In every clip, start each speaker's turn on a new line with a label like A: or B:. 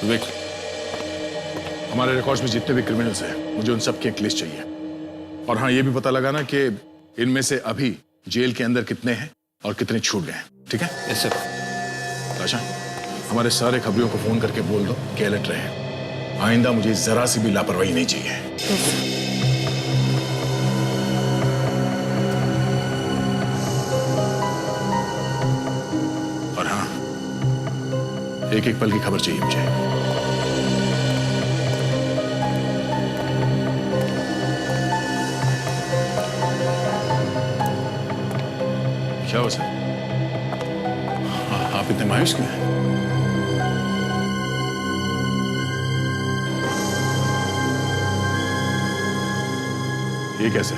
A: विवेक, हमारे रिकॉर्ड्स में जितने भी क्रिमिनल्स हैं, मुझे उन सब की एक लिस्ट चाहिए। और हाँ, ये भी पता लगाना कि इनमें से अभी जेल के अंदर कितने हैं और कितने छूट गए हैं। ठीक है?
B: Yes sir.
A: अच्छा, हमारे सारे खबरियों को फोन करके बोल दो कि अलर्ट रहे। आइंदा मुझे जरा सी भी लापरवाही नहीं चाहिए। और हाँ, एक एक पल की खबर चाहिए मुझे। क्या हो सर? आप इतने मायूस क्यों हैं? ये क्या सर?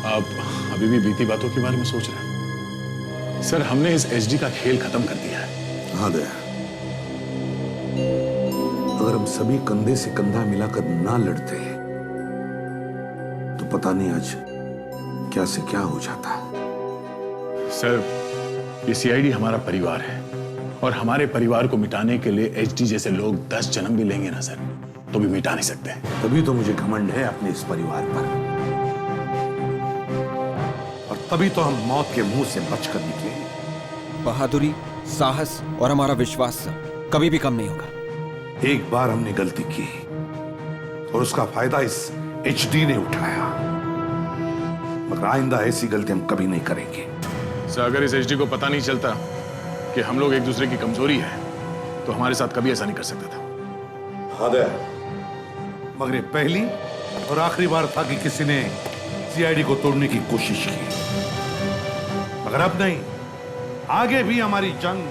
A: आप अभी भी बीती बातों के बारे में सोच रहे हैं? सर, हमने इस एचडी का खेल खत्म कर दिया है।
C: हाँ दया, अगर हम सभी कंधे से कंधा मिलाकर ना लड़ते तो पता नहीं आज क्या से क्या हो जाता।
A: सर, ये सीआईडी हमारा परिवार है और हमारे परिवार को मिटाने के लिए एचडी जैसे लोग 10 जन्म भी लेंगे ना सर, तो भी मिटा नहीं सकते।
C: तभी तो मुझे घमंड है अपने इस परिवार पर, और तभी तो हम मौत के मुंह से बचकर निकले।
B: बहादुरी, साहस और हमारा विश्वास कभी भी कम नहीं होगा।
C: एक बार हमने गलती की और उसका फायदा इस एचडी ने उठाया, मगर आइंदा ऐसी गलती हम कभी नहीं करेंगे।
A: सर, अगर इस एचडी को पता नहीं चलता कि हम लोग एक दूसरे की कमजोरी है, तो हमारे साथ कभी ऐसा नहीं कर सकता था।
C: हाँ दया, मगर ये पहली और आखिरी बार था कि किसी ने सीआईडी को तोड़ने की कोशिश की, मगर अब नहीं। आगे भी हमारी जंग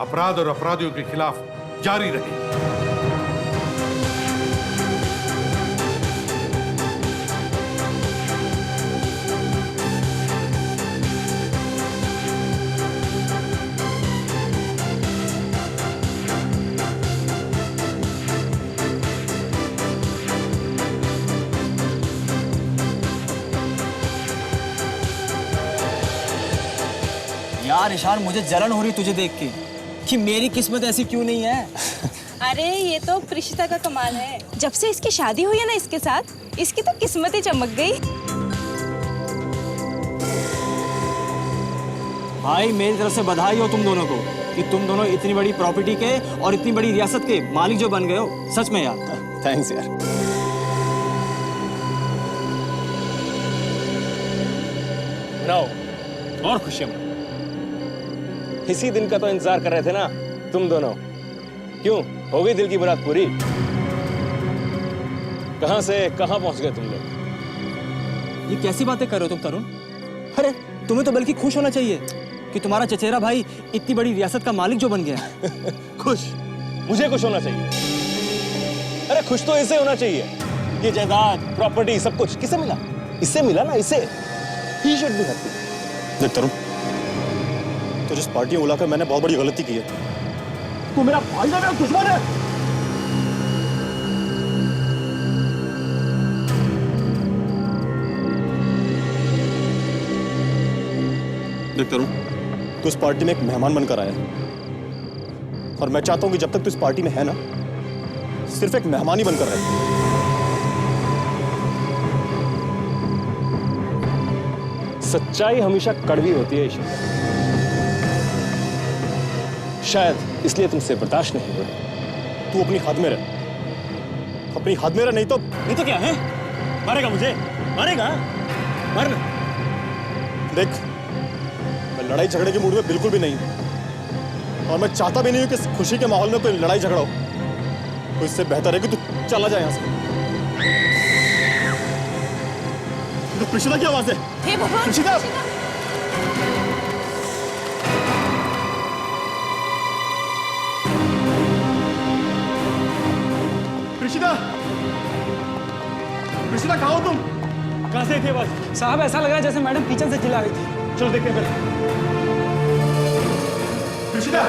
C: अपराध और अपराधियों के खिलाफ जारी रहेगी।
D: यार इशार, मुझे जलन हो रही तुझे देख के कि मेरी किस्मत ऐसी क्यों नहीं है।
E: अरे ये तो प्रिशिता का कमाल है। जब से इसकी शादी हुई है ना इसके साथ, इसकी तो किस्मत ही चमक गई।
D: भाई, मेरी तरफ से बधाई हो तुम दोनों को कि तुम दोनों इतनी बड़ी प्रॉपर्टी के और इतनी बड़ी रियासत के मालिक जो बन गए हो। सच में यार, थैंक्स यार।
F: मनाओ और खुशियां मनाओ। इसी दिन का तो इंतजार कर रहे थे ना तुम दोनों। क्यों, हो गई दिल की मुराद पूरी? कहां से कहां पहुंच गए तुम लोग?
D: ये कैसी बातें कर रहे हो तुम तरुण? अरे तुम्हें तो बल्कि खुश होना चाहिए कि तुम्हारा चचेरा भाई इतनी बड़ी रियासत का मालिक जो बन गया।
F: खुश? मुझे खुश होना चाहिए? अरे खुश तो इसे होना चाहिए। ये जायदाद, प्रॉपर्टी, सब कुछ किसे मिला? इससे मिला ना, इसे। He should be happy.
G: देख तरुण, तो जिस पार्टी में बुलाकर मैंने बहुत बड़ी गलती की है।
F: तू मेरा भाई है, मेरा दुश्मन है।
G: देख तरुण, तू इस पार्टी में एक मेहमान बनकर आया है, और मैं चाहता हूं कि जब तक तू इस पार्टी में है ना, सिर्फ एक मेहमान ही बनकर रहे।
F: सच्चाई हमेशा कड़वी होती है ईश्वर, शायद इसलिए तुमसे बर्दाश्त नहीं हो रही।
G: तू अपनी हद में रह, अपनी हद में रह, नहीं तो
F: क्या है? मारेगा मुझे? मारेगा? मरना।
G: देख, मैं लड़ाई झगड़े के मूड में बिल्कुल भी नहीं हूं, और मैं चाहता भी नहीं हूं कि इस खुशी के माहौल में कोई लड़ाई झगड़ा हो। तो इससे बेहतर है कि तू चला जाए यहां से। तो प्रिशिता की आवाज है।
E: हे भगवान!
G: प्रिशिता! प्रिशिता! प्रिशिता, कहाँ हो तुम?
F: कहां से थी आवाज?
D: साहब, ऐसा लग रहा है जैसे मैडम किचन से चिल्ला रही थी।
F: चलो देखते हैं पहले।
G: प्रिशिता!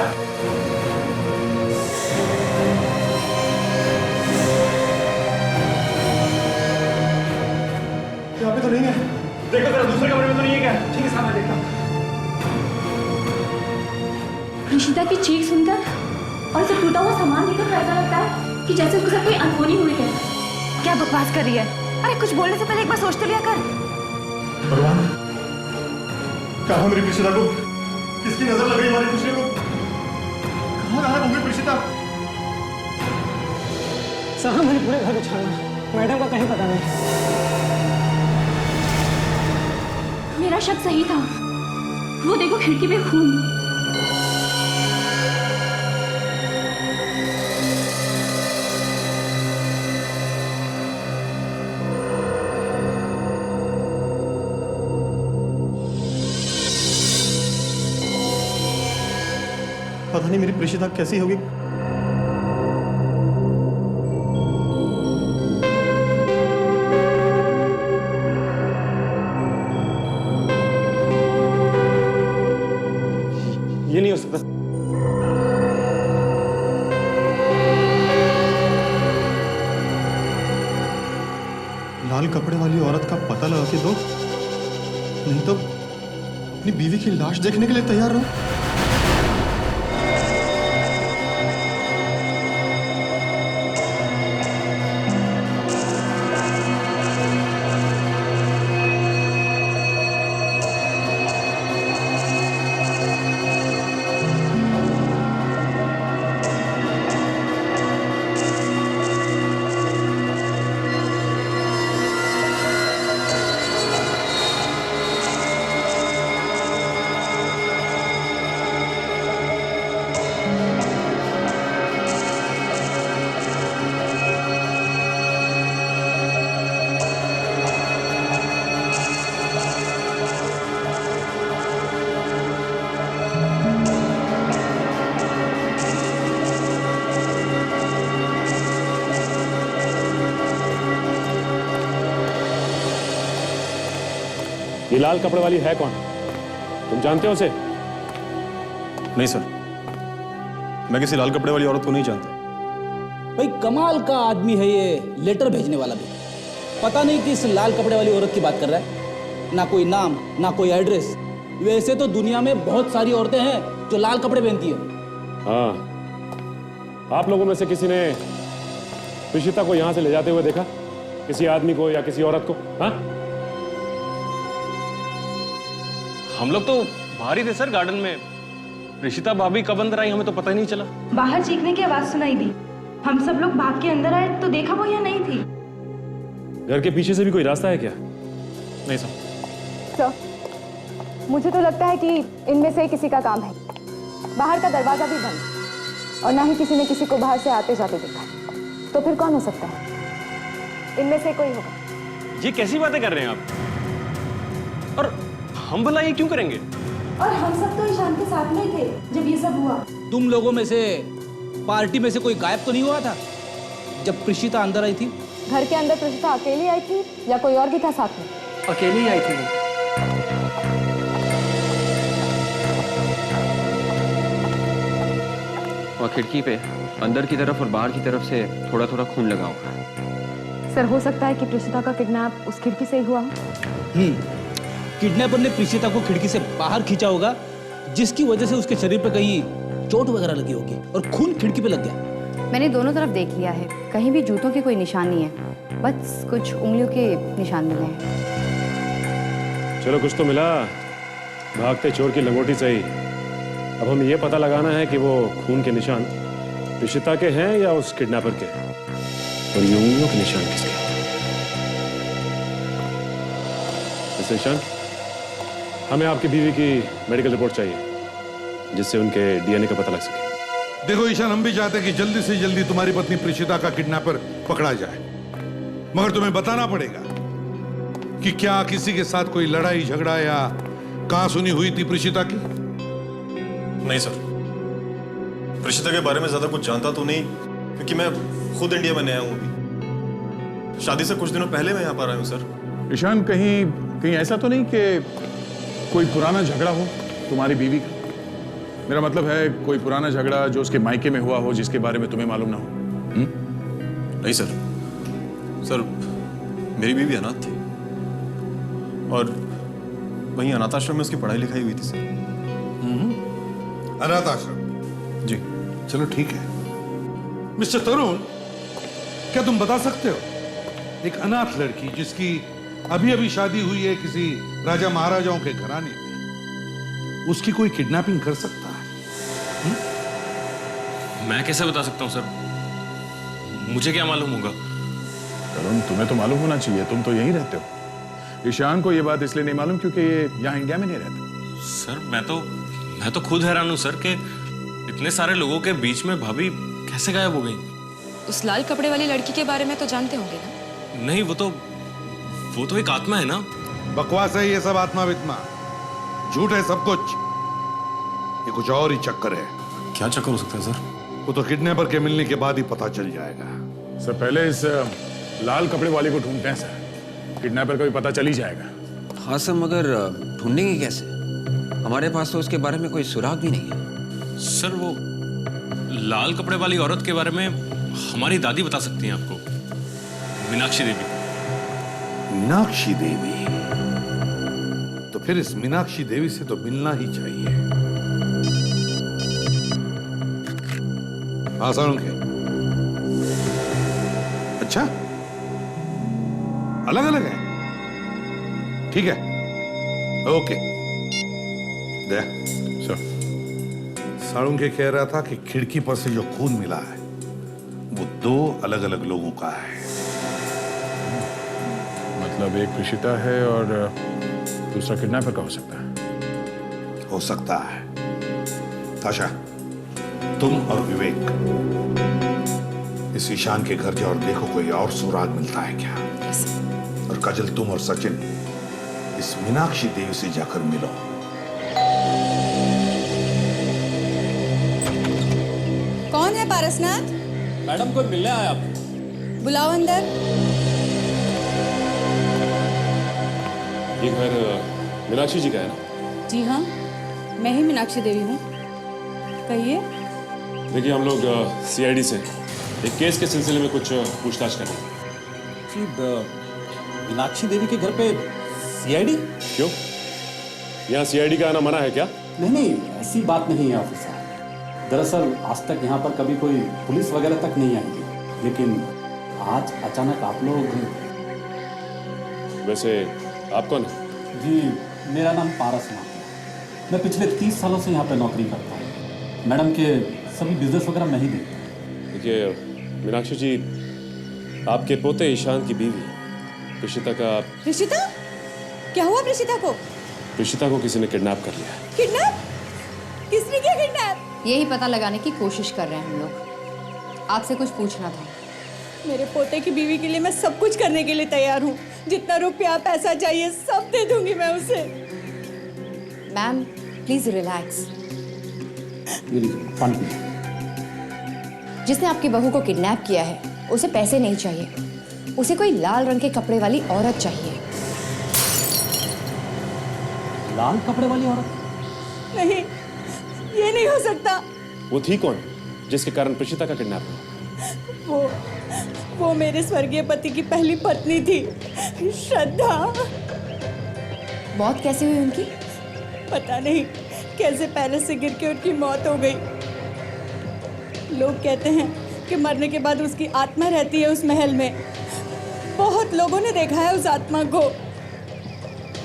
G: यहाँ पे तो नहीं है।
F: देखो जरा दूसरे कमरे में तो नहीं है क्या?
D: ठीक है साहब, मैं देखता हूँ।
E: प्रिशिता की चीख सुनकर
H: और इसे टूटा हुआ सामान देखकर तो ऐसा लगता है कि जैसे उसके साथ कोई अनहोनी हुई है।
E: क्या बकवास कर रही है? अरे कुछ बोलने से पहले एक बार सोच तो लिया कर।
G: भगवान, कहाँ मेरी प्रीशिता को? किसकी नजर लग गई हमारी प्रीशिता को? कहाँ गायब हो गई प्रीशिता?
D: साहब मैंने पूरे घर उछाला, मैडम का कहीं पता नहीं।
H: मेरा शक सही था, वो देखो खिड़की पे खून।
G: पता नहीं मेरी प्रीशिता कैसी होगी।
F: ये नहीं हो सकता।
G: लाल कपड़े वाली औरत का पता लगा के दो, नहीं तो अपनी बीवी की लाश देखने के लिए तैयार रहो।
F: ये लाल कपड़े वाली है कौन? तुम जानते हो उसे?
G: नहीं सर, मैं किसी लाल कपड़े वाली औरत को नहीं जानता।
I: भाई कमाल का आदमी है ये, लेटर भेजने वाला भी। पता नहीं किस लाल कपड़े वाली औरत की बात कर रहा है। ना कोई नाम, ना कोई एड्रेस। वैसे तो दुनिया में बहुत सारी औरतें हैं जो लाल कपड़े पहनती है।
F: हाँ, आप लोगों में से किसी ने प्रीशिता को यहां से ले जाते हुए देखा? किसी आदमी को या किसी औरत को? हाँ,
J: हम लोग तो बाहर ही थे सर, गार्डन में। प्रीशिता भाभी कब अंदर आई हमें तो पता ही नहीं चला।
E: बाहर चीखने की आवाज सुनाई दी, हम सब लोग भाग के अंदर आए तो देखा वो यहाँ नहीं थी।
F: घर के पीछे से भी कोई रास्ता है क्या?
G: नहीं सर।
K: सर, मुझे तो लगता है कि इनमें से किसी का काम है। बाहर का दरवाजा भी बंद और ना ही किसी ने किसी को बाहर से आते जाते देखा। तो फिर कौन हो सकता है? इनमें से कोई होगा।
J: ये कैसी बातें कर रहे हैं आप? और हम भला ये क्यों करेंगे?
H: और हम सब तो ईशान के साथ में थे जब ये सब हुआ।
I: तुम लोगों में से पार्टी में से कोई गायब तो नहीं हुआ था जब प्रीशिता अंदर आई थी?
K: घर के अंदर प्रीशिता अकेली आई थी या कोई और भी था साथ में?
D: अकेली आई थी वो।
B: और खिड़की पे अंदर की तरफ और बाहर की तरफ से थोड़ा थोड़ा खून लगा हुआ है।
K: सर, हो सकता है कि प्रीशिता का किडनैप उस खिड़की से ही हुआ हो।
I: किडनैपर ने प्रीशिता को खिड़की से बाहर खींचा होगा, जिसकी वजह से उसके शरीर पे कहीं चोट वगैरह लगी होगी और खून खिड़की पे लग गया।
K: मैंने दोनों तरफ देख लिया है, कहीं भी जूतों की कोई निशान नहीं है, बस कुछ उंगलियों के निशान मिले हैं।
F: चलो कुछ तो मिला, भागते चोर की लंगोटी सही। अब हमें यह पता लगाना है कि वो खून के निशान प्रीशिता के हैं या उस किडनैपर के, और ये उंगलियों के निशान किसके? मिस्टर ईशान, हमें आपकी बीवी की मेडिकल रिपोर्ट चाहिए, जिससे उनके डीएनए का पता लग सके।
C: देखो ईशान, हम भी चाहते हैं कि जल्दी से जल्दी तुम्हारी पत्नी प्रीशिता का किडनैपर पकड़ा जाए, मगर तुम्हें बताना पड़ेगा कि क्या किसी के साथ कोई लड़ाई झगड़ा या कहासुनी हुई थी प्रीशिता की?
G: नहीं सर, प्रीशिता के बारे में ज्यादा कुछ जानता तो नहीं, क्योंकि मैं खुद इंडिया में नया हूं अभी। शादी से कुछ दिनों पहले मैं यहाँ पर आया हूँ सर।
A: ईशान, कहीं ऐसा तो नहीं कि कोई पुराना झगड़ा हो तुम्हारी बीवी का? मेरा मतलब है कोई पुराना झगड़ा जो उसके मायके में हुआ हो, जिसके बारे में तुम्हें मालूम ना हो।
G: नहीं सर, सर मेरी बीवी अनाथ थी और वहीं अनाथ आश्रम में उसकी पढ़ाई लिखाई हुई थी सर।
C: अनाथ आश्रम?
G: जी।
C: चलो ठीक है। मिस्टर तरुण, क्या तुम बता सकते हो एक अनाथ लड़की जिसकी अभी अभी शादी हुई है किसी राजा महाराजाओं के घराने में, उसकी कोई किडनैपिंग कर सकता है?
J: मैं कैसे बता सकता हूँ सर? मुझे क्या मालूम होगा?
A: तरुण, तुम्हें तो मालूम होना चाहिए, तुम तो यहीं रहते हो। ईशान को ये बात इसलिए नहीं मालूम क्योंकि ये यहाँ इंडिया में नहीं रहते।
J: सर मैं तो खुद हैरान हूँ सर कि इतने सारे लोगों के बीच में भाभी कैसे गायब हो गई।
E: उस लाल कपड़े वाली लड़की के बारे में तो जानते होंगे ना?
J: नहीं, वो तो एक आत्मा है ना।
C: बकवास है ये सब, आत्मा वित्मा झूठ है सब कुछ। ये कुछ और ही चक्कर है।
J: क्या चक्कर हो सकता है सर?
C: वो तो किडनैपर के मिलने के बाद ही पता चल जाएगा।
A: सर पहले इस लाल कपड़े वाले को ढूंढते हैं सर, किडनैपर का भी पता चल ही जाएगा।
B: हाँ सर, मगर ढूंढेंगे कैसे? हमारे पास तो उसके बारे में कोई सुराग भी नहीं है।
J: सर वो लाल कपड़े वाली औरत के बारे में हमारी दादी बता सकती हैं आपको, मीनाक्षी देवी।
C: मीनाक्षी देवी? तो फिर इस मीनाक्षी देवी से तो मिलना ही चाहिए। हाँ सालुंखे, अच्छा अलग अलग है, ठीक है, ओके। दया
A: सर,
C: सालुंखे कह रहा था कि खिड़की पर से जो खून मिला है वो 2 अलग अलग लोगों का है।
A: मतलब एक प्रीशिता है और दूसरा किडनैपर का हो सकता है।
C: हो सकता है। ताशा, तुम और विवेक इस ईशान के घर जाओ और देखो कोई और सुराग मिलता है क्या। और काजल, तुम और सचिन इस मीनाक्षी देवी से जाकर मिलो।
E: कौन है पारसनाथ?
I: मैडम कोई मिलने आया आप?
E: बुलाओ अंदर।
F: ये घर मीनाक्षी जी का है ना?
E: जी हाँ, मैं ही मीनाक्षी देवी हूँ। कहिए।
F: देखिए, हम लोग सीआईडी से एक केस के सिलसिले में कुछ पूछताछ कर रहे हैं।
I: जी, मीनाक्षी देवी के घर पे सीआईडी?
F: क्यों, यहाँ सीआईडी का आना मना है क्या?
I: नहीं, ऐसी बात नहीं है ऑफिसर। दरअसल आज तक यहाँ पर कभी कोई पुलिस वगैरह तक नहीं आई, लेकिन आज अचानक आप लोग।
F: वैसे आप कौन है?
I: जी, मेरा नाम पारसनाथ है। मैं पिछले 30 सालों से यहाँ पे नौकरी करता हूँ। मैडम के सभी बिजनेस वगैरह मैं ही देखता हूँ।
F: देखिए मीनाक्षी जी, आपके पोते ईशान की बीवी प्रीशिता का।
E: प्रीशिता? क्या हुआ प्रीशिता को?
F: प्रीशिता को किसी ने किडनैप कर लिया है।
E: किडनैप? किसने किया किडनैप?
L: यही पता लगाने की कोशिश कर रहे हैं हम लोग। आपसे कुछ पूछना था।
E: मेरे पोते की बीवी के लिए मैं सब कुछ करने के लिए तैयार हूँ। जितना रुपया पैसा चाहिए सब दे दूंगी मैं उसे।
L: Ma'am please relax. जिसने आपकी बहू को किडनैप किया है उसे पैसे नहीं चाहिए, उसे कोई लाल रंग के कपड़े वाली औरत चाहिए।
I: लाल कपड़े वाली औरत?
E: नहीं, ये नहीं हो सकता।
F: वो थी कौन जिसके कारण प्रीशिता का किडनैप हुआ?
E: वो मेरे स्वर्गीय पति की पहली पत्नी थी, श्रद्धा।
L: मौत कैसे हुई उनकी?
E: पता नहीं कैसे पैलेस से गिर के उनकी मौत हो गई। लोग कहते हैं कि मरने के बाद उसकी आत्मा रहती है उस महल में। बहुत लोगों ने देखा है उस आत्मा को।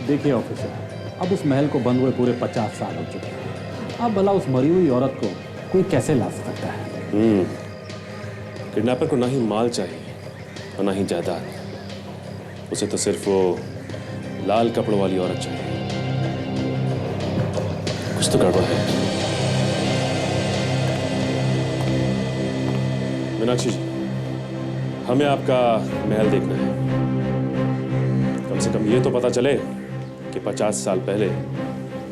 I: देखिए ऑफिसर, अब उस महल को बंद हुए पूरे 50 साल हो चुके हैं। अब भला उस मरी हुई औरत को कोई कैसे ला सकता है?
F: किडनैपर को ना ही माल चाहिए और ना ही जायदाद, उसे तो सिर्फ वो लाल कपड़ों वाली औरत चाहिए। कुछ तो गड़बड़ है। मीनाक्षी जी, हमें आपका महल देखना है। कम से कम ये तो पता चले कि 50 साल पहले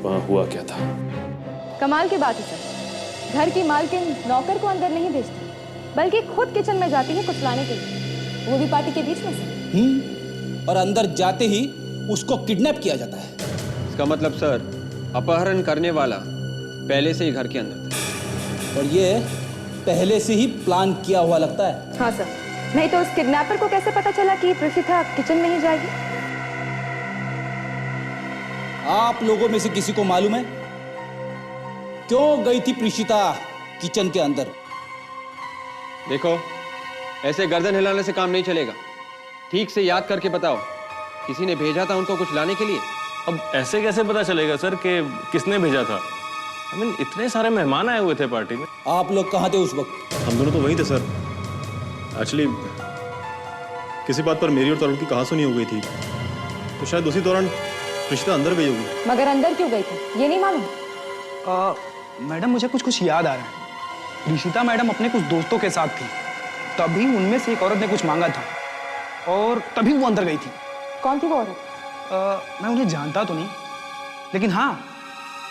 F: वहां हुआ क्या था।
K: कमाल की बात है सर, घर की मालकिन नौकर को अंदर नहीं भेजती, बल्कि खुद किचन में जाती है कुछ लाने के लिए, वो भी पार्टी के बीच में से।
I: और अंदर जाते ही उसको किडनैप किया जाता है।
B: इसका मतलब सर, अपहरण करने वाला पहले से ही घर के अंदर था।
I: और ये पहले से ही प्लान किया हुआ लगता है।
K: हाँ सर, नहीं तो उस किडनैपर को कैसे पता चला कि प्रीशिता किचन में ही जाएगी?
I: आप लोगों में से किसी को मालूम है क्यों गई थी प्रीशिता किचन के अंदर।
B: देखो, ऐसे गर्दन हिलाने से काम नहीं चलेगा। ठीक से याद करके बताओ, किसी ने भेजा था उनको कुछ लाने के लिए?
J: अब ऐसे कैसे पता चलेगा सर कि किसने भेजा था? I mean, इतने सारे मेहमान आए हुए थे पार्टी में।
I: आप लोग कहाँ थे उस वक्त?
G: हम दोनों तो वहीं थे सर। एक्चुअली किसी बात पर मेरी और तरुण की कहासुनी हो गई थी, तो शायद उसी दौरान प्रीशिता अंदर गई होगी।
K: मगर अंदर क्यों गई थी ये नहीं मालूम?
M: मैडम मुझे कुछ कुछ याद आ रहा है। प्रीशिता मैडम अपने कुछ दोस्तों के साथ थी, तभी उनमें से एक औरत ने कुछ मांगा था और तभी वो अंदर गई थी।
K: कौन थी वो औरत?
M: मैं उन्हें जानता तो नहीं, लेकिन हाँ,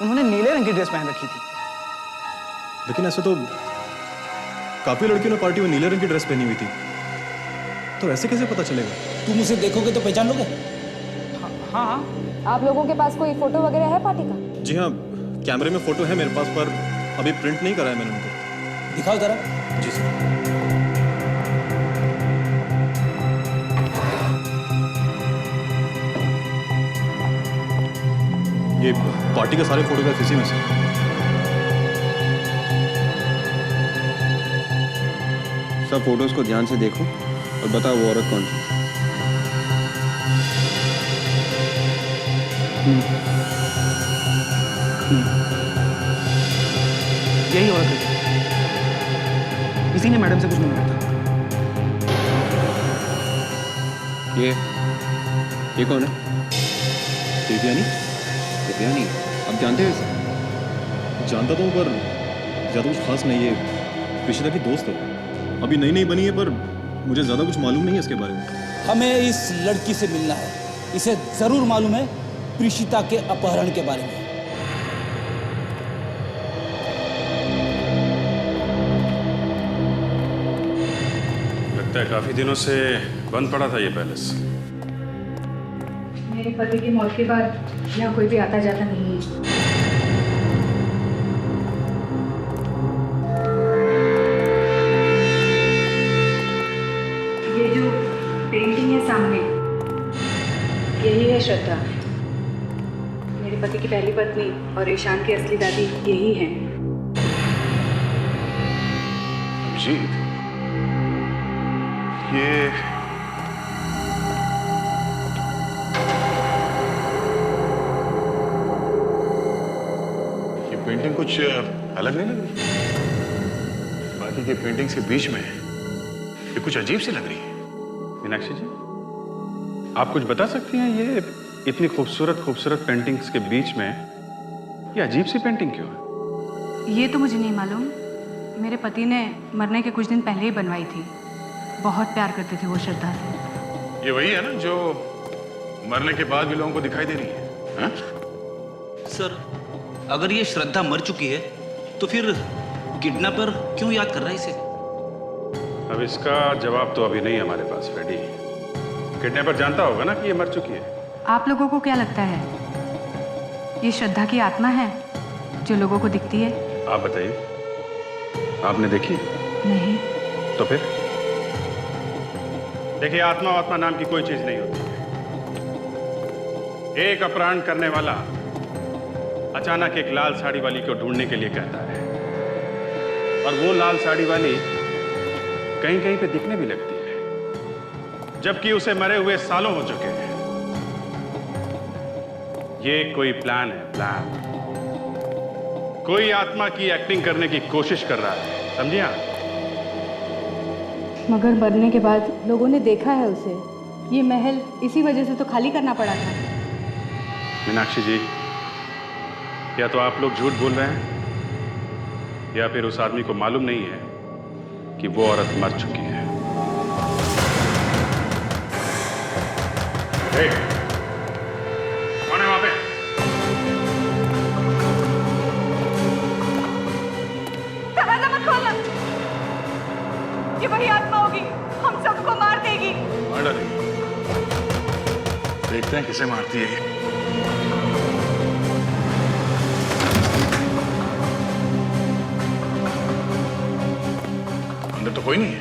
M: उन्होंने नीले रंग की ड्रेस पहन रखी थी।
G: लेकिन ऐसे तो काफी लड़कियों ने पार्टी में नीले रंग की ड्रेस पहनी हुई थी, तो ऐसे कैसे पता चलेगा?
I: तुम उसे देखोगे तो पहचान लोगे?
M: हाँ हाँ।
K: आप लोगों के पास कोई फोटो वगैरह है पार्टी का?
G: जी हाँ, कैमरे में फोटो है मेरे पास, पर अभी प्रिंट नहीं करा है मैंने उनको।
I: दिखाओ जरा।
G: जी सर। ये पार्टी के सारे फोटोग्राफ इसी में से।
B: सब फोटोज को ध्यान से देखो और बताओ वो औरत कौन सी।
M: यही औरत है, इसी ने मैडम से कुछ मांगा था।
B: ये कौन है?
G: देवयानी?
B: दिव्यानी? अब जानते हो इसे?
G: जानता तो हूँ, पर ज़्यादा कुछ खास नहीं है। प्रीशिता की दोस्त है, अभी नई नई बनी है, पर मुझे ज़्यादा कुछ मालूम नहीं है इसके बारे में।
I: हमें इस लड़की से मिलना है। इसे जरूर मालूम है प्रीशिता के अपहरण के बारे में।
F: लगता है काफी दिनों से बंद पड़ा था ये पैलेस।
K: मेरे पति की मौत के बाद यहाँ कोई भी आता जाता नहीं है। ये जो पेंटिंग है सामने, यही है श्रद्धा। मेरे पति की पहली पत्नी और ईशान की असली दादी यही है।
A: जी, ये पेंटिंग कुछ अलग नहीं लग रही? बाकी की पेंटिंग्स के बीच में ये कुछ अजीब सी लग रही है।
F: मीनाक्षी जी, आप कुछ बता सकती हैं ये इतनी खूबसूरत खूबसूरत पेंटिंग्स के बीच में ये अजीब सी पेंटिंग क्यों है?
K: ये तो मुझे नहीं मालूम। मेरे पति ने मरने के कुछ दिन पहले ही बनवाई थी। बहुत प्यार करते थे वो श्रद्धा से।
A: ये वही है ना जो मरने के बाद भी लोगों को दिखाई दे रही है? हाँ?
I: सर, अगर ये श्रद्धा मर चुकी है तो फिर किडनैपर क्यों याद कर रहा है इसे?
F: अब इसका जवाब तो अभी नहीं हमारे पास, फ्रेडी। किडनैपर जानता होगा ना कि ये मर चुकी है।
K: आप लोगों को क्या लगता है ये श्रद्धा की आत्मा है जो लोगों को दिखती है?
F: आप बताइए, आपने देखी?
K: नहीं।
F: तो फिर देखिए, आत्मा नाम की कोई चीज नहीं होती है। एक अपराध करने वाला अचानक एक लाल साड़ी वाली को ढूंढने के लिए कहता है, और वो लाल साड़ी वाली कहीं कहीं पे दिखने भी लगती है, जबकि उसे मरे हुए सालों हो चुके हैं। ये कोई प्लान है, प्लान। कोई आत्मा की एक्टिंग करने की कोशिश कर रहा है, समझिए आप?
K: मगर मरने के बाद लोगों ने देखा है उसे। ये महल इसी वजह से तो खाली करना पड़ा था।
F: मीनाक्षी जी, या तो आप लोग झूठ बोल रहे हैं या फिर उस आदमी को मालूम नहीं है कि वो औरत मर चुकी है। कौन है वहां पे?
E: दरवाजा मत खोलना। ये वही आत्मा होगी, हम सबको मार देगी।
A: मार डालेगी। देखते हैं किसे मारती है ये। अंदर तो कोई नहीं है।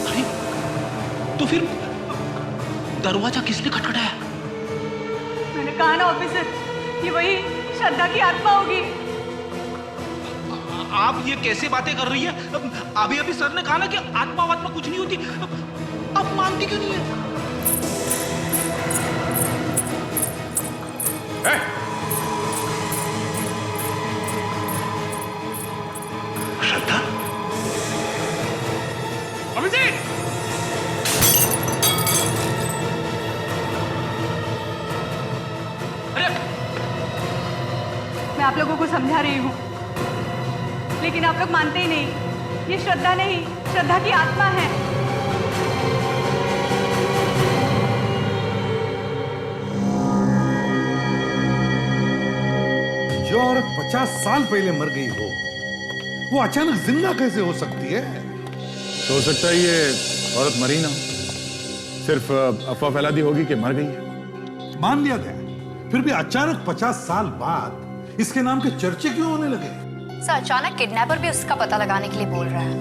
I: अरे, तो फिर दरवाजा किसने खटखटाया?
E: मैंने कहा ना ऑफिसर, ये वही श्रद्धा की आत्मा होगी।
M: आप ये कैसे बातें कर रही है? अभी अभी सर ने कहा ना कि आत्मा वात्मा कुछ नहीं होती। अब मानती क्यों नहीं है?
C: श्रद्धा,
M: अभिजीत!
E: मैं आप लोगों को समझा रही हूँ, लेकिन आप लोग मानते ही नहीं। ये श्रद्धा नहीं, श्रद्धा की आत्मा है।
C: जो औरत 50 साल पहले मर गई हो, वो अचानक जिंदा कैसे हो सकती है?
A: तो हो सकता है ये औरत मरी ना, सिर्फ अफवाह फैला दी होगी कि मर गई है।
C: मान लिया गया, फिर भी अचानक 50 साल बाद इसके नाम के चर्चे क्यों होने लगे?
L: सर अचानक किडनैपर भी उसका पता लगाने के लिए बोल रहा है।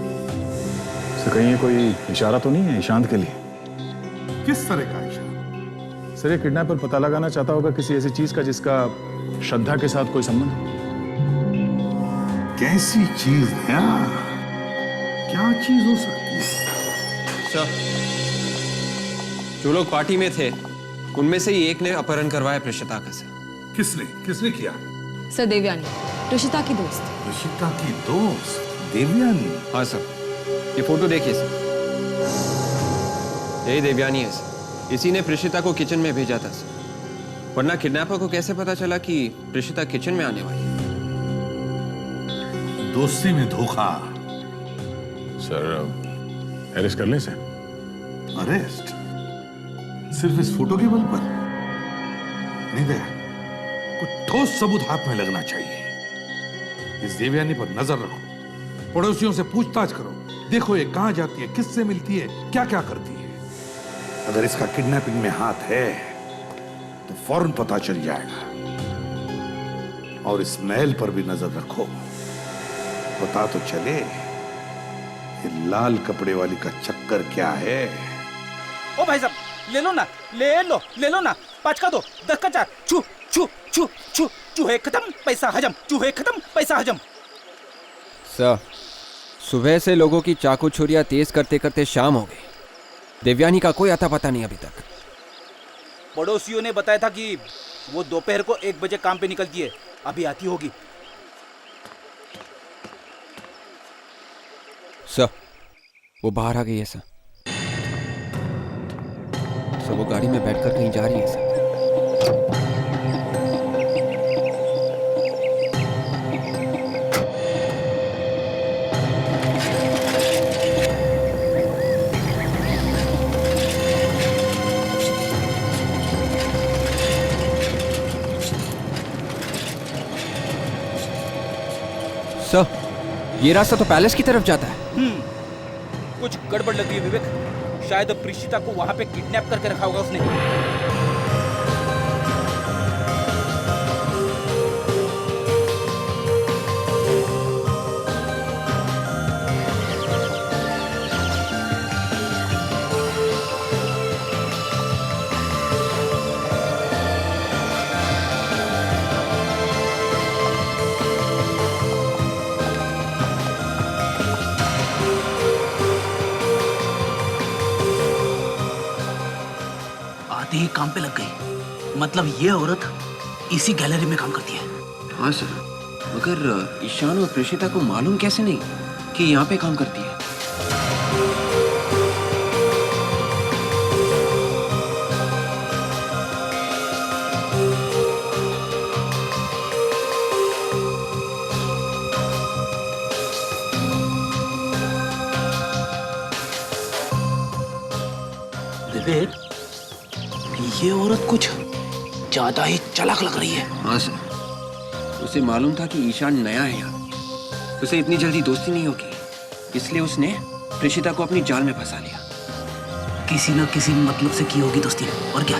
A: सर कहीं ये कोई इशारा तो नहीं है ईशांत के लिए?
C: किस तरह का इशारा?
A: सर ये किडनैपर पता लगाना चाहता होगा किसी ऐसी चीज का जिसका श्रद्धा के साथ कोई संबंध हो।
C: कैसी चीज है? क्या चीज हो सकती है?
B: सर, जो लोग पार्टी में थे उनमें से ही एक ने अपहरण करवाया प्रेषिता का। सर
C: किसने किया?
L: सर देवयानी, ऋषिता की दोस्त।
C: ऋषिता की दोस्त देवयानी?
B: हाँ सर, ये फोटो देखिए सर, यही देवयानी है सर। इसी ने प्रेषिता को किचन में भेजा था सर, वरना किडनैपर को कैसे पता चला कि प्रेषिता किचन में आने वाली है?
C: दोस्ती में धोखा।
A: सर अरेस्ट कर लें सर?
C: अरेस्ट? सिर्फ इस फोटो के बल पर नहीं दया, कुछ ठोस सबूत हाथ में लगना चाहिए। इस देवयानी पर नजर रखो, पड़ोसियों से पूछताछ करो, देखो ये कहां जाती है, किससे मिलती है, क्या क्या करती है। अगर इसका किडनैपिंग में हाथ है तो फौरन पता चल जाएगा। और इस महल पर भी नजर रखो, पता तो चले ये लाल कपड़े वाली का चक्कर क्या है।
M: ओ भाई साहब, ले लो ना, ले लो ना, 5 का 2, 10 का 4, छू छू छू छू, चूहे खत्म पैसा हजम, चूहे खत्म पैसा हजम।
B: सर, सुबह से लोगों की चाकू छुरियां तेज करते करते शाम हो गई। देवयानी का कोई अता पता नहीं अभी तक।
M: पड़ोसियों ने बताया था कि वो दोपहर को 1 बजे काम पे निकलती है, अभी आती होगी।
B: सर, वो बाहर आ गई है सर। सर वो गाड़ी में बैठकर कहीं जा रही है सर। सर, ये रास्ता तो पैलेस की तरफ जाता है।
M: कुछ गड़बड़ लग रही है विवेक, शायद प्रीशिता को वहां पे किडनैप करके रखा होगा उसने। ही काम पे लग गई, मतलब ये औरत इसी गैलरी में काम करती है।
B: हाँ सर, मगर ईशान और प्रेषिता को मालूम कैसे नहीं कि यहाँ पे काम करती है?
M: विवेक, ये औरत कुछ ज्यादा ही चालाक लग रही है।
B: हाँ सर, उसे मालूम था कि ईशान नया है यहाँ, उसे इतनी जल्दी दोस्ती नहीं होगी, इसलिए उसने प्रेषिता को अपनी जाल में फंसा लिया।
M: किसी न किसी मतलब से की होगी दोस्ती, और क्या।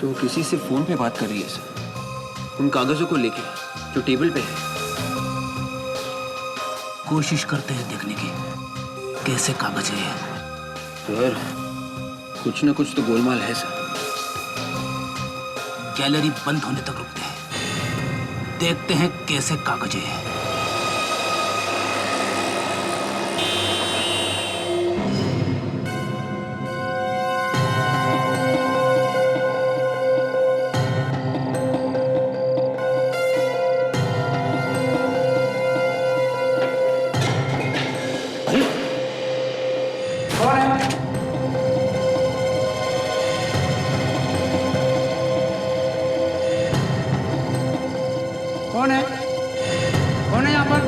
B: तो किसी से फोन पे बात कर रही है सर, उन कागजों को लेके जो टेबल पे है।
I: कोशिश करते हैं देखने की कैसे कागज है।
B: सर कुछ ना कुछ तो गोलमाल है सर।
I: गैलरी बंद होने तक रुकते हैं, देखते हैं कैसे कागज है।
M: कौन है? कौन है यहाँ पर?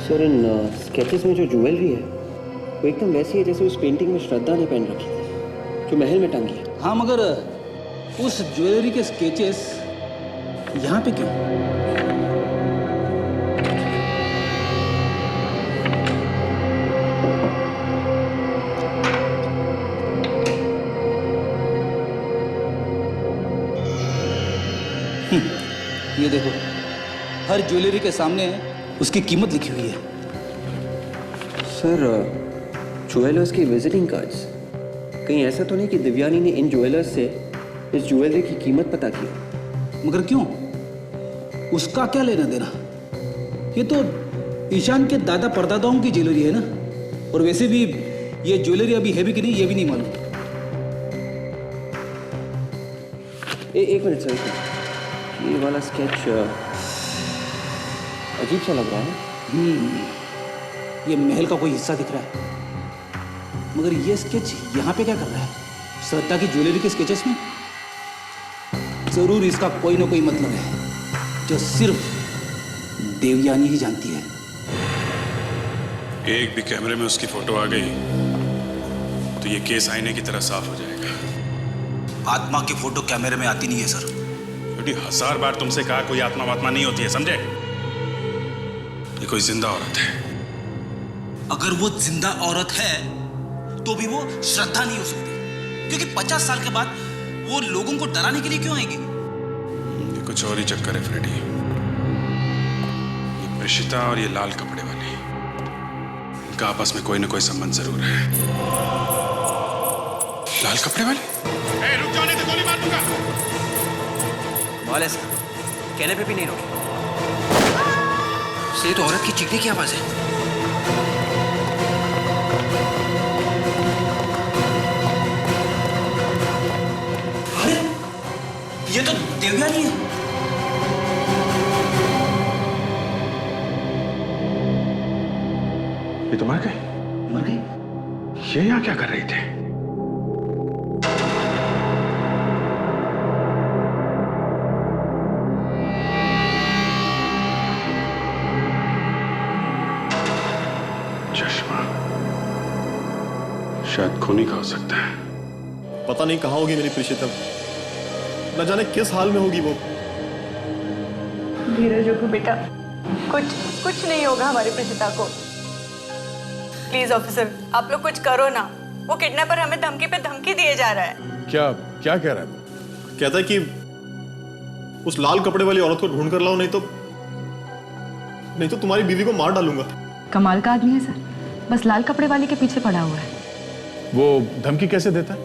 B: सर इन स्केचेस में जो ज्वेलरी है वो एकदम वैसी है जैसे उस पेंटिंग में श्रद्धा ने पहन रखी थी जो महल में टंगी है।
I: हाँ, मगर उस ज्वेलरी के स्केचेस यहाँ पे क्यों? ये देखो, हर ज्वेलरी के सामने उसकी कीमत लिखी हुई है।
B: सर ज्वेलर्स की विजिटिंग कार्ड्स, कहीं ऐसा तो नहीं कि दिव्यानी ने इन ज्वेलर्स से इस ज्वेलरी की कीमत पता की?
I: मगर क्यों? उसका क्या लेना देना? ये तो ईशान के दादा परदादाओं की ज्वेलरी है ना। और वैसे भी ये ज्वेलरी अभी है भी कि नहीं ये भी नहीं मालूम।
B: एक मिनट सर, ये वाला स्केच अजीब सा लग रहा है।
I: ये महल का कोई हिस्सा दिख रहा है, मगर ये स्केच यहाँ पे क्या कर रहा है? श्रद्धा की ज्वेलरी के स्केचेस में जरूर इसका कोई ना कोई मतलब है जो सिर्फ देवयानी ही जानती है।
N: एक भी कैमरे में उसकी फोटो आ गई तो ये केस आईने की तरह साफ हो जाएगा।
I: आत्मा की फोटो कैमरे में आती नहीं है सर।
N: क्योंकि 1000 बार तुमसे कहा कोई आत्मा वात्मा नहीं होती है, समझे? ये कोई जिंदा औरत है।
I: अगर वो जिंदा औरत है तो भी वो श्रद्धा नहीं हो सकती, क्योंकि 50 साल के बाद वो लोगों को डराने के लिए क्यों आएगी?
N: ये कुछ और ही चक्कर है फ्रेडी। ये प्रिशिता और ये लाल कपड़े वाली, इनका आपस में कोई ना कोई संबंध जरूर है। लाल कपड़े वाली? रुक जाओ नहीं तो गोली मार दूंगा।
B: वाले सर कहने पे भी नहीं रोके। ये तो औरत की चीखने की आवाज है।
I: अरे ये तो देवयानी है।
N: ये तो मर गई।
I: मर गई?
N: ये यहाँ क्या कर रही थी? चश्मा शायद खूनी का हो सकता है।
G: पता नहीं कहाँ होगी मेरी प्रीशिता, न जाने किस हाल में होगी वो।
E: धीरज रखो बेटा, कुछ नहीं होगा हमारी प्रीशिता को। प्लीज ऑफिसर, आप लोग कुछ करो ना। वो किडनैपर हमें धमकी पे धमकी दिए जा रहा है।
A: क्या क्या कह रहा है?
G: कहता है कि उस लाल कपड़े वाली औरत को ढूंढ कर लाओ, नहीं तो तुम्हारी बीवी को मार डालूंगा।
K: कमाल का आदमी है सर, बस लाल कपड़े वाले के पीछे पड़ा हुआ है।
A: वो धमकी कैसे देता है?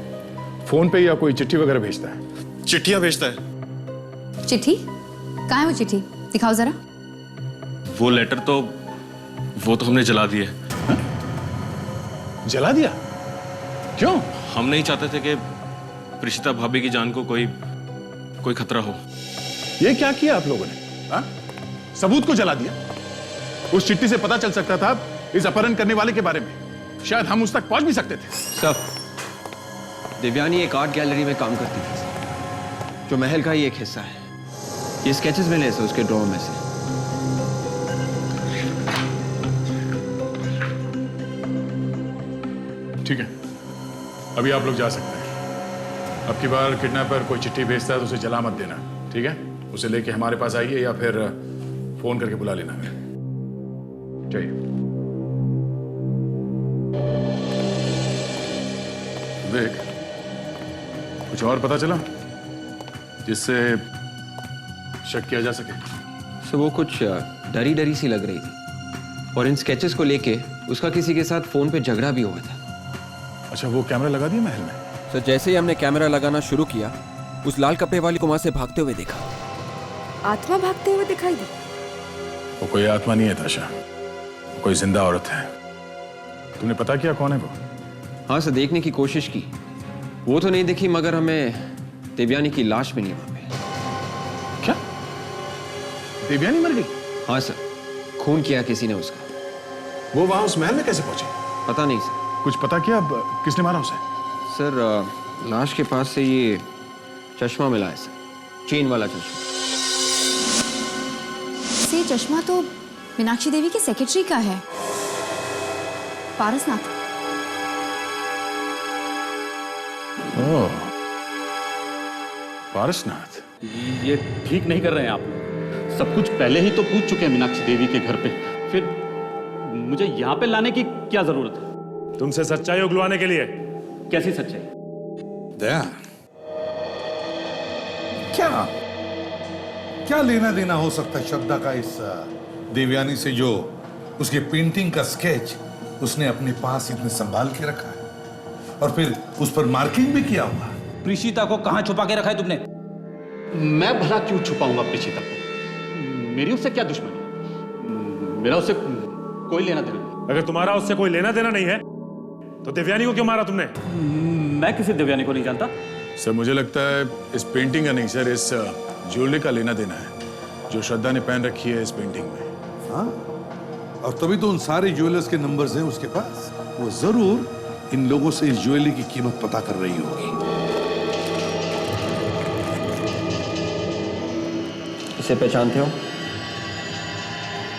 A: फोन पे या कोई चिट्ठी वगैरह भेजता है?
G: चिट्ठियां भेजता है।
L: चिट्ठी? कहाँ है वो चिट्ठी? दिखाओ जरा।
J: वो लेटर तो हमने जला दिए।
A: जला दिया? क्यों?
J: हम नहीं चाहते थे कि प्रिशिता भाभी की जान को कोई खतरा हो।
A: ये क्या किया आप लोगों ने? हा? सबूत को जला दिया। उस चिट्ठी से पता चल सकता था इस अपहरण करने वाले के बारे में। शायद हम उस तक पहुंच भी सकते थे।
B: सर, दिव्यानी एक आर्ट गैलरी में काम करती थी जो महल का ही एक हिस्सा है। ये स्केचेस मिले थे उसके ड्रॉअर में से।
A: ठीक है, अभी आप लोग जा सकते हैं। अब की बार किडनैपर कोई चिट्ठी भेजता है तो उसे जला मत देना, ठीक है? उसे लेके हमारे पास आइए या फिर फोन करके बुला लेना है। चाहिए देख, कुछ और पता चला जिससे शक किया जा सके?
B: सो वो कुछ डरी डरी सी लग रही थी और इन स्केचेस को लेके उसका किसी के साथ फोन पे झगड़ा भी हुआ था।
A: अच्छा, वो कैमरा लगा दिया महल में?
B: तो जैसे ही हमने कैमरा लगाना शुरू किया, उस लाल कपड़े वाली को वहां से भागते हुए देखा।
K: आत्मा भागते हुए दिखाई दी?
A: वो कोई आत्मा नहीं है ताशा, वो कोई जिंदा औरत है। तुमने पता किया कौन है वो?
B: हाँ सर, देखने की कोशिश की। वो तो नहीं दिखी, मगर हमें देवयानी की लाश मिली वहां पे।
A: क्या? देवयानी मर गई?
B: हाँ सर, खून किया किसी ने उसका।
A: वो वहां उस महल में कैसे पहुंचे?
B: पता नहीं सर।
A: कुछ पता किया अब किसने मारा उसे?
B: सर, लाश के पास से ये चश्मा मिला है सर, चेन वाला चश्मा।
L: से चश्मा तो मीनाक्षी देवी के सेक्रेटरी का है, पारसनाथ।
A: ओह, पारसनाथ।
O: ये ठीक नहीं कर रहे हैं आप। सब कुछ पहले ही तो पूछ चुके हैं मीनाक्षी देवी के घर पे, फिर मुझे यहाँ पे लाने की क्या जरूरत है?
F: तुमसे सच्चाई उगलवाने के लिए।
O: कैसी सच्चाई?
C: दया, क्या लेना देना हो सकता है श्रद्धा का इस देवयानी से जो उसके पेंटिंग का स्केच उसने अपने पास इतने संभाल के रखा है और फिर उस पर मार्किंग भी किया हुआ?
M: प्रीशिता को कहां छुपा के रखा है तुमने?
O: मैं भला क्यों छुपाऊंगा प्रीशिता को? मेरी उससे क्या दुश्मनी? मेरा उससे कोई लेना देना नहीं।
F: अगर तुम्हारा उससे कोई लेना देना नहीं है तो देवयानी को क्यों मारा तुमने?
O: मैं किसी देवयानी को नहीं जानता।
A: सर, मुझे लगता है इस पेंटिंग का नहीं सर, इस ज्वेलरी का लेना देना है जो श्रद्धा ने पहन रखी है इस पेंटिंग में।
C: हाँ, और तभी तो उन सारे ज्वेलर्स के नंबर्स हैं उसके पास। वो जरूर इन लोगों से इस ज्वेलरी की कीमत पता कर रही होगी।
B: इसे पहचानते हो?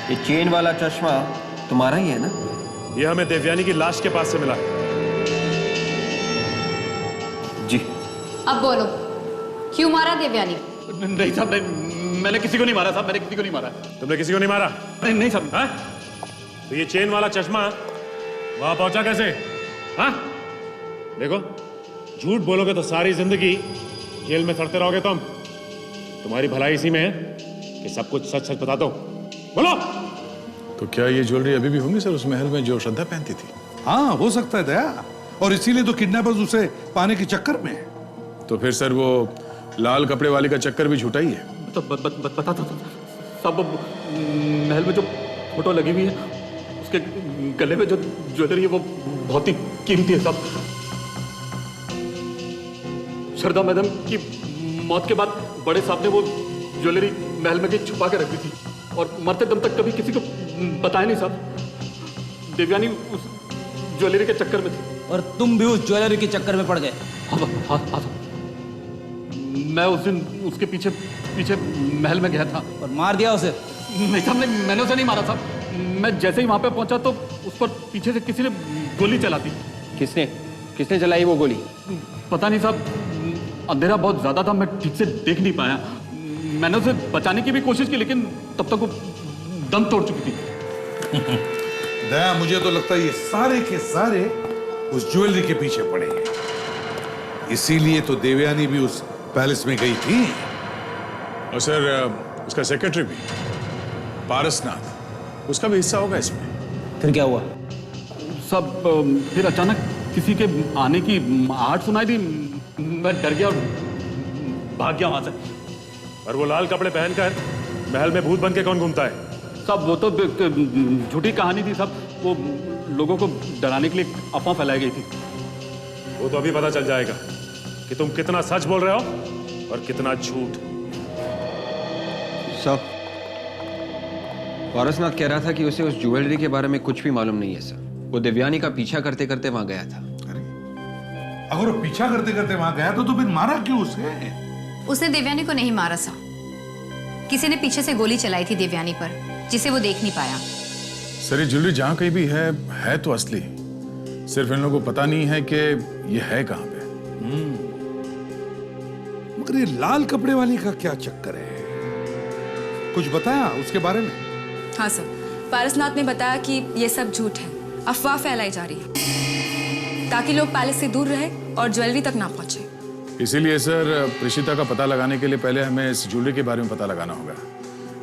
B: ये चेन वाला चश्मा तुम्हारा ही है ना?
F: ये हमें देवयानी की लाश के पास से मिला है।
B: जी।
L: अब बोलो, क्यों मारा देवयानी?
O: नहीं साहब, मैंने किसी को नहीं मारा साहब, मैंने किसी को नहीं मारा।
F: तुमने किसी को नहीं मारा?
O: नहीं साहब।
F: हाँ? तो ये चेन वाला चश्मा वहां पहुंचा कैसे? हाँ? देखो, झूठ बोलोगे तो सारी जिंदगी जेल में सड़ते रहोगे तुम। तुम्हारी भलाई इसी में है कि सब कुछ सच सच बता दो। बोलो।
A: तो क्या ये ज्वेलरी अभी भी होंगी सर उस महल में जो श्रद्धा पहनती थी?
C: हाँ, हो सकता है दया, और इसीलिए तो किडनैपर्स उसे पाने के चक्कर में है।
A: तो फिर सर वो लाल कपड़े वाली का चक्कर भी झूठा ही है?
O: तो बता दो सब। महल में जो फोटो लगी हुई है उसके गले में जो ज्वेलरी है वो बहुत ही कीमती है साहब। श्रद्धा मैडम की मौत के बाद बड़े साहब ने वो ज्वेलरी महल में कहीं छुपा के रखी थी और मरते दम तक कभी किसी को बताया नहीं साहब। देवयानी उस ज्वेलरी के चक्कर में थी।
M: और तुम भी उस ज्वेलरी के चक्कर में पड़ गए?
O: हाँ। मैं उस दिन उसके पीछे महल में गया था।
M: और मार दिया उसे?
O: नहीं साहब, मैंने उसे नहीं मारा साहब। मैं जैसे ही वहां पे पहुंचा तो उस पर पीछे से किसी ने गोली चला दी।
B: किसने चलाई वो गोली?
O: पता नहीं साहब, अंधेरा बहुत ज्यादा था, मैं ठीक से देख नहीं पाया। मैंने उसे बचाने की भी कोशिश की लेकिन तब तक वो दम तोड़ चुकी थी।
C: दया, मुझे तो लगता है ये सारे के सारे उस ज्वेलरी के पीछे पड़े हैं। इसीलिए तो देवयानी भी उस पैलेस में गई थी।
A: और सर उसका सेक्रेटरी भी पारसनाथ, उसका भी हिस्सा होगा इसमें?
M: फिर क्या हुआ?
O: सब फिर अचानक किसी के आने की आहट सुनाई दी। मैं डर गया और भाग गया वहां से।
F: और वो लाल कपड़े पहनकर महल में भूत बन के कौन घूमता है?
O: सब वो तो झूठी कहानी थी सब। वो लोगों को डराने के लिए अफवाह फैलाई गई थी।
F: वो तो अभी पता चल जाएगा कि तुम कितना सच बोल रहे हो और कितना झूठ।
B: सर, पारसनाथ कह रहा था कि उसे उस ज्वेलरी के बारे में कुछ भी मालूम नहीं है सर। वो दिव्यानी का पीछा करते करते वहां गया था।
C: अगर वो पीछा करते करते वहां गया तो फिर मारा क्यों उसे?
L: उसने दिव्यानी को नहीं मारा सा। किसी ने पीछे से गोली चलाई थी दिव्यानी पर, जिसे वो देख नहीं पाया।
A: सर ये ज्वेलरी जहां कहीं भी है तो असली, सिर्फ इन लोगों को पता नहीं है कि ये है कहां पे।
C: मगर ये लाल कपड़े वाली का क्या चक्कर है? कुछ बताया उसके बारे में?
P: हाँ सर, पारसनाथ ने बताया कि ये सब झूठ है, अफवाह फैलाई जा रही है ताकि लोग पैलेस से दूर रहे और ज्वेलरी तक ना पहुंचे।
A: इसीलिए सर प्रेषिता का पता लगाने के लिए पहले हमें इस ज्वेलरी के बारे में पता लगाना होगा।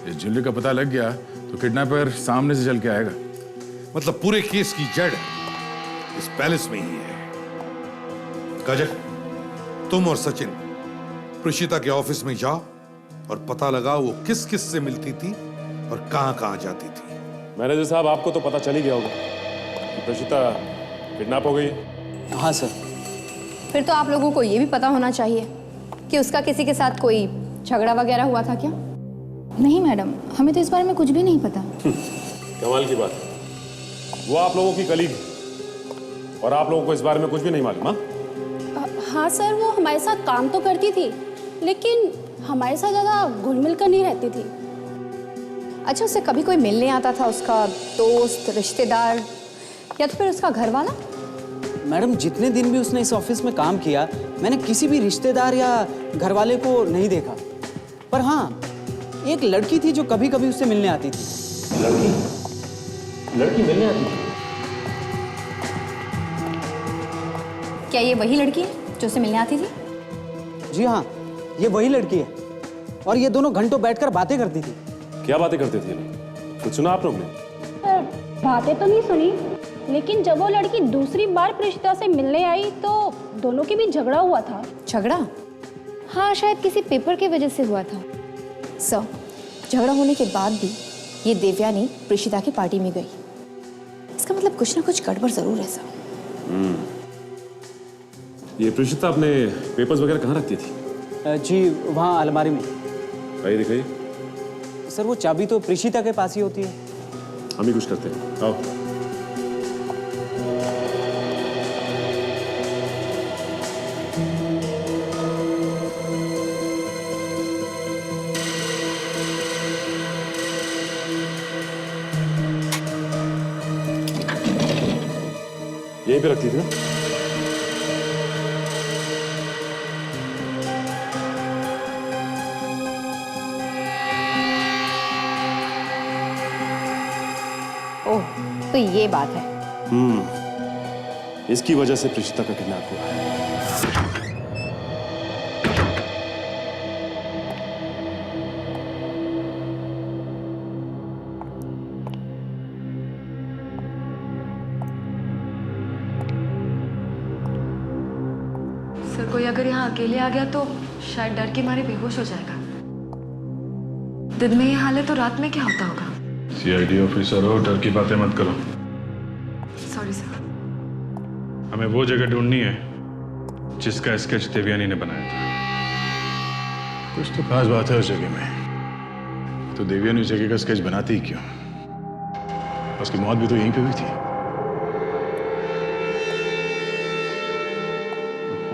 A: इस ज्वेलरी का पता लग गया तो किडनैपर सामने से चल के आएगा।
C: मतलब पूरे केस की जड़ इस पैलेस में ही है। काजल, तुम और सचिन प्रेषिता के ऑफिस में जाओ और पता लगाओ वो किस किस से मिलती थी और कहां कहां जाती थी।
F: मैनेजर साहब, आपको तो पता चल ही गया होगा कि प्रेषिता किडनैप हो गई है।
D: हाँ सर।
L: फिर तो आप लोगों को ये भी पता होना चाहिए कि उसका किसी के साथ कोई झगड़ा वगैरह हुआ था क्या?
K: नहीं मैडम, हमें तो इस बारे में कुछ भी नहीं पता।
F: कमाल की बात है। वो आप लोगों की कलीग है और आप लोगों को इस बारे में कुछ भी नहीं मालूम।
K: हाँ सर, वो हमारे साथ काम तो करती थी, लेकिन हमारे साथ ज़्यादा घुल मिल कर नहीं रहती थी।
L: अच्छा, उससे कभी कोई मिलने आता था? उसका दोस्त, रिश्तेदार या तो फिर उसका घर वाला?
D: मैडम, जितने दिन भी उसने इस ऑफिस में काम किया, मैंने किसी भी रिश्तेदार या घर वाले को नहीं देखा। पर हाँ, एक लड़की थी जो कभी कभी उससे मिलने आती थी।
F: लड़की मिलने आती थी?
L: क्या ये वही लड़की है जो उससे मिलने आती थी?
D: जी हाँ, ये वही लड़की है और ये दोनों घंटों बैठकर बातें करती थी।
F: क्या बातें करते थे लोग? कुछ सुना आप लोग ने?
K: बातें तो नहीं सुनी, लेकिन जब वो लड़की दूसरी बार प्रेषिता से मिलने आई तो दोनों के बीच झगड़ा हुआ था।
L: झगड़ा? हाँ, शायद किसी पेपर की वजह से हुआ था। सर, झगड़ा होने के बाद भी ये देवयानी प्रेषिता की पार्टी में गई। इसका मतलब कुछ ना कुछ गड़बड़ जरूर है सर।
F: ये प्रेषिता अपने पेपर्स वगैरह कहाँ रखती थी?
D: जी, वहाँ अलमारी में।
F: भाई दिखाइए।
D: सर, वो चाबी तो प्रेषिता के पास ही होती है।
F: हम ही कुछ करते हैं, आओ। यहीं पे रखती थी ना?
L: ओह, तो ये बात है।
F: इसकी वजह से प्रेषिता का किडनैप हुआ है।
P: सर, कोई अगर यहाँ अकेले आ गया तो शायद डर के मारे बेहोश हो जाएगा। दिन में ये हाल है तो रात में क्या होता होगा?
N: सीआईडी ऑफिसर हो, डर की बातें मत करो।
P: Sorry sir.
N: हमें वो जगह ढूंढनी है जिसका स्केच देवयानी ने बनाया था।
A: कुछ तो खास बात है उस जगह में। तो देवयानी उस जगह का स्केच बनाती ही क्यों? उसकी मौत भी तो यहीं पे हुई थी।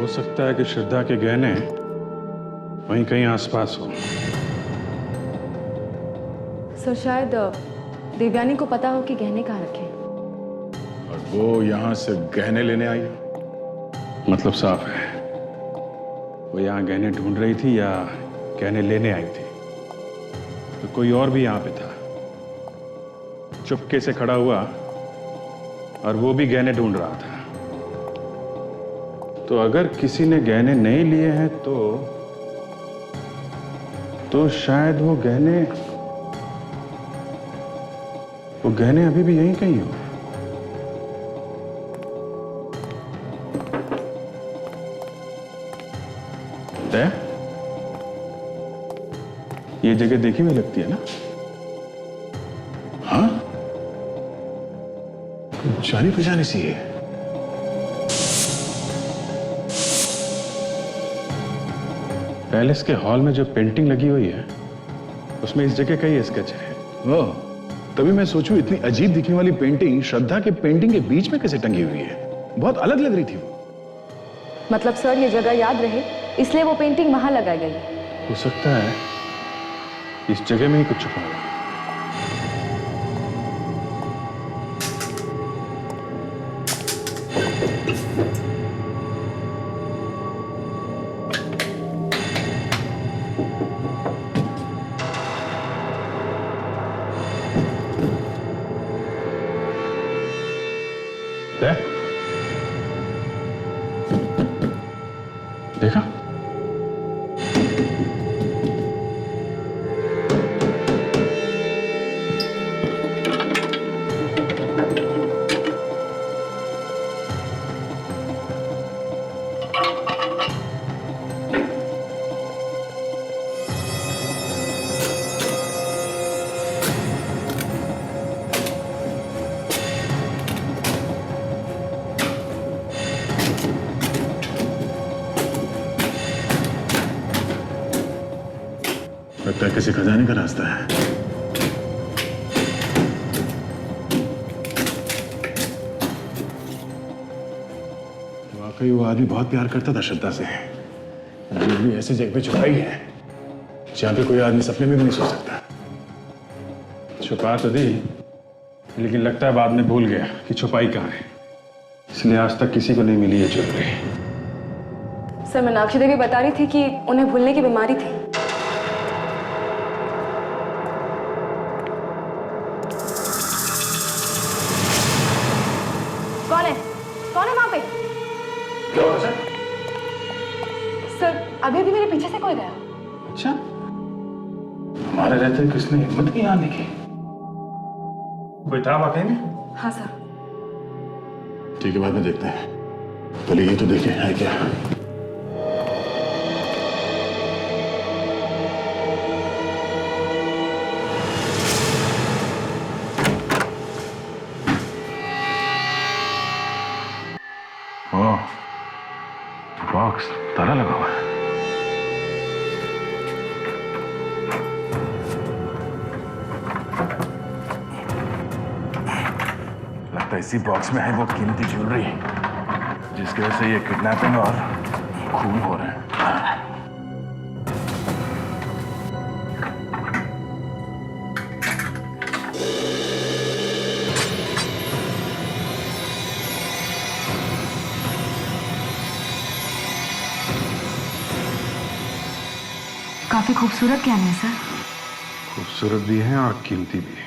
N: हो सकता है कि श्रद्धा के गहने वहीं कहीं आसपास हो।
P: सर, शायद देवयानी को पता हो कि गहने कहाँ रखे।
A: और वो यहाँ से गहने लेने आई?
N: मतलब साफ है, वो यहाँ गहने ढूंढ रही थी या गहने लेने आई थी। तो कोई और भी यहाँ पे था, चुपके से खड़ा हुआ और वो भी गहने ढूंढ रहा था। तो अगर किसी ने गहने नहीं लिए हैं तो शायद वो गहने अभी भी यहीं कहीं हो। ये जगह देखी हुई लगती है ना? हाँ,
A: जानी पहचानी सी है।
N: पैलेस के हॉल में जो पेंटिंग लगी हुई है उसमें इस जगह का ही स्केच है।
A: ओह, तभी मैं सोचूं इतनी अजीब दिखने वाली पेंटिंग श्रद्धा के पेंटिंग के बीच में कैसे टंगी हुई है। बहुत अलग लग रही थी वो।
K: मतलब सर ये जगह याद रहे इसलिए वो पेंटिंग वहां लगाई गई।
N: हो सकता है इस जगह में ही कुछ छुपा है। देखा?
A: लगता है किसी खजाने का रास्ता है। वाकई वो आदमी बहुत प्यार करता था श्रद्धा से। भी ऐसी जगह पे छुपाई है जहां पे कोई आदमी सपने में भी नहीं सो सकता।
N: छुपा तो दी, लेकिन लगता है बाद में भूल गया कि छुपाई कहाँ है, इसलिए आज तक किसी को नहीं मिली है ज्वेलरी।
K: सर मीनाक्षी देवी बता रही थी कि उन्हें भूलने की बीमारी थी। कौन है? कौन है वहां पे?
A: क्या हुआ सर?
K: सर अभी भी मेरे पीछे से कोई गया।
N: अच्छा, हमारे रहते किसने हिम्मत की आने की? कोई था वाकई में?
K: हाँ सर।
A: ठीक है, बाद में देखते हैं, पहले ये तो देखें है क्या। बॉक्स ताला लगा हुआ है। लगता है इसी बॉक्स में है वो कीमती ज्वेलरी जिसकी वजह से ये किडनैपिंग और खून हो रहे हैं।
P: काफी खूबसूरत क्या है सर?
N: खूबसूरत भी है और कीमती भी है।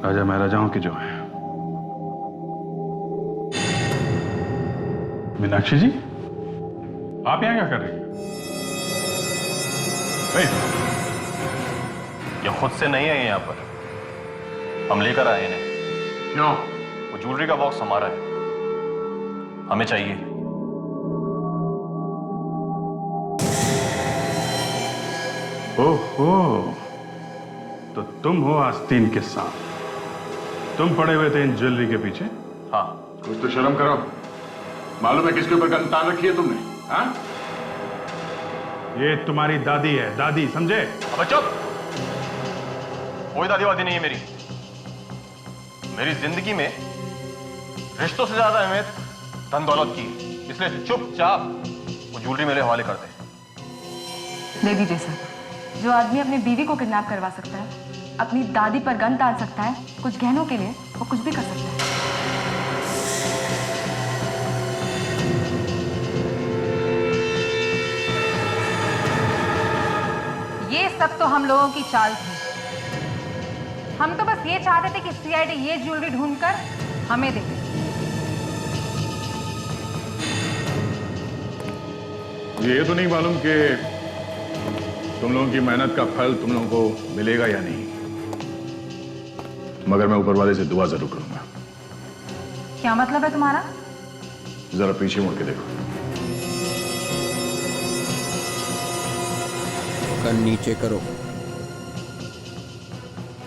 N: राजा महाराजाओं के जो है। मीनाक्षी जी, आप यहाँ क्या कर रही हैं?
G: ये खुद से नहीं है यहाँ पर, हम लेकर आए इन्हें।
N: क्यों?
G: वो ज्वेलरी का बॉक्स हमारा है, हमें चाहिए।
N: ओहो, तो तुम हो आस्तीन के साथ। तुम पड़े हुए थे इन ज्वेलरी के पीछे?
G: हाँ।
N: कुछ तो शर्म करो। मालूम है किसके ऊपर गन तान रखी है तुमने? हाँ? ये तुम्हारी दादी है, दादी, समझे?
G: अब चुप। कोई दादी वादी नहीं है मेरी। मेरी जिंदगी में रिश्तों से ज्यादा अहमियत धन दौलत की, इसलिए चुपचाप वो ज्वेलरी मेरे हवाले कर दे।
P: दे दीजिए सर। जो आदमी अपनी बीवी को किडनैप करवा सकता है, अपनी दादी पर गन तान सकता है, कुछ गहनों के लिए वो कुछ भी कर सकता है।
Q: ये सब तो हम लोगों की चाल थी। हम तो बस ये चाहते थे कि सीआईडी ये ज्वेलरी ढूंढकर हमें दे दे।
A: ये तो नहीं मालूम कि तुम लोगों की मेहनत का फल तुम लोगों को मिलेगा या नहीं, मगर मैं ऊपर वाले से दुआ जरूर करूंगा।
Q: क्या मतलब है तुम्हारा?
A: जरा पीछे मुड़ के देखो।
B: गन नीचे करो,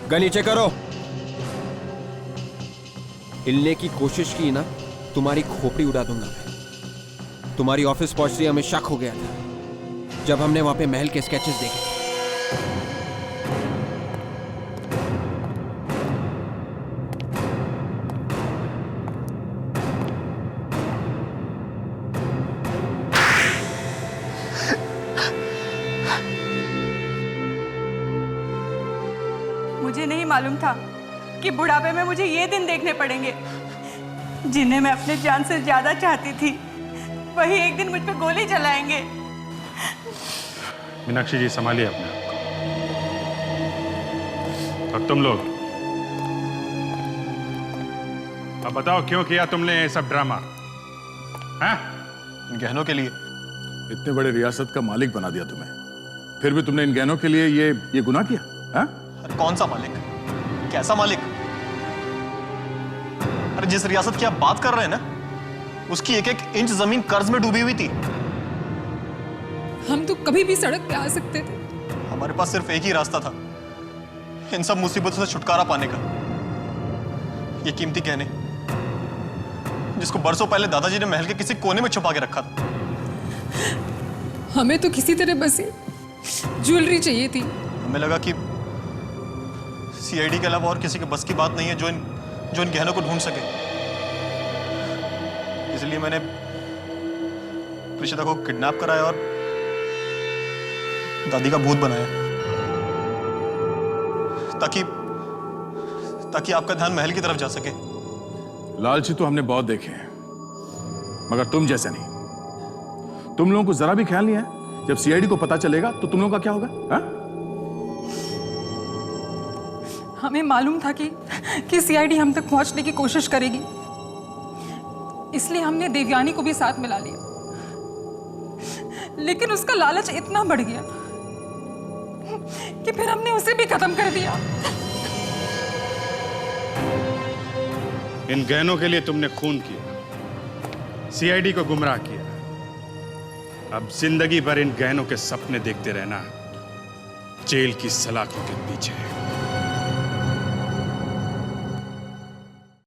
B: गन नीचे करो। हिलने की कोशिश की ना, तुम्हारी खोपड़ी उड़ा दूंगा मैं। तुम्हारी ऑफिस पहुंचते ही हमें शक हो गया था जब हमने वहां पे महल के स्केचेस देखे।
E: मुझे नहीं मालूम था कि बुढ़ापे में मुझे ये दिन देखने पड़ेंगे। जिन्हें मैं अपने जान से ज्यादा चाहती थी, वही एक दिन मुझ पे गोली चलाएंगे।
N: मीनाक्षी जी, संभालिए अपने आप को। और तुम लोग अब बताओ, क्यों किया तुमने ये सब ड्रामा? हैं?
G: गहनों के लिए।
A: इतने बड़े रियासत का मालिक बना दिया तुम्हें, फिर भी तुमने इन गहनों के लिए ये गुनाह किया? हैं?
G: अरे कौन सा मालिक? कैसा मालिक? अरे जिस रियासत की आप बात कर रहे हैं ना, उसकी एक एक इंच जमीन कर्ज में डूबी हुई थी।
R: हम तो कभी भी सड़क पे आ सकते थे।
G: हमारे पास सिर्फ एक ही रास्ता था इन सब मुसीबतों से छुटकारा पाने का। ये कीमती गहने जिसको बरसों पहले दादाजी ने महल के किसी कोने में छुपा के रखा था।
R: हमें तो किसी तरह बस ये ज्वेलरी चाहिए थी।
G: हमें लगा कि सीआईडी के अलावा और किसी के बस की बात नहीं है जो इन गहनों को ढूंढ सके। इसलिए मैंने प्रीशिता को किडनैप कराया और दादी का भूत बनाया, ताकि आपका ध्यान महल की तरफ जा सके।
A: लालची तो हमने बहुत देखे हैं, मगर तुम जैसे नहीं। तुम लोगों को जरा भी ख्याल नहीं है जब सीआईडी को पता चलेगा तो तुम लोगों का क्या होगा? हा?
R: हमें मालूम था कि सीआईडी हम तक पहुंचने की कोशिश करेगी, इसलिए हमने देवयानी को भी साथ मिला लिया। लेकिन उसका लालच इतना बढ़ गया कि फिर हमने उसे भी खत्म कर दिया।
N: इन गहनों के लिए तुमने खून किया, सीआईडी को गुमराह किया। अब जिंदगी भर इन गहनों के सपने देखते रहना, जेल की सलाखों के पीछे।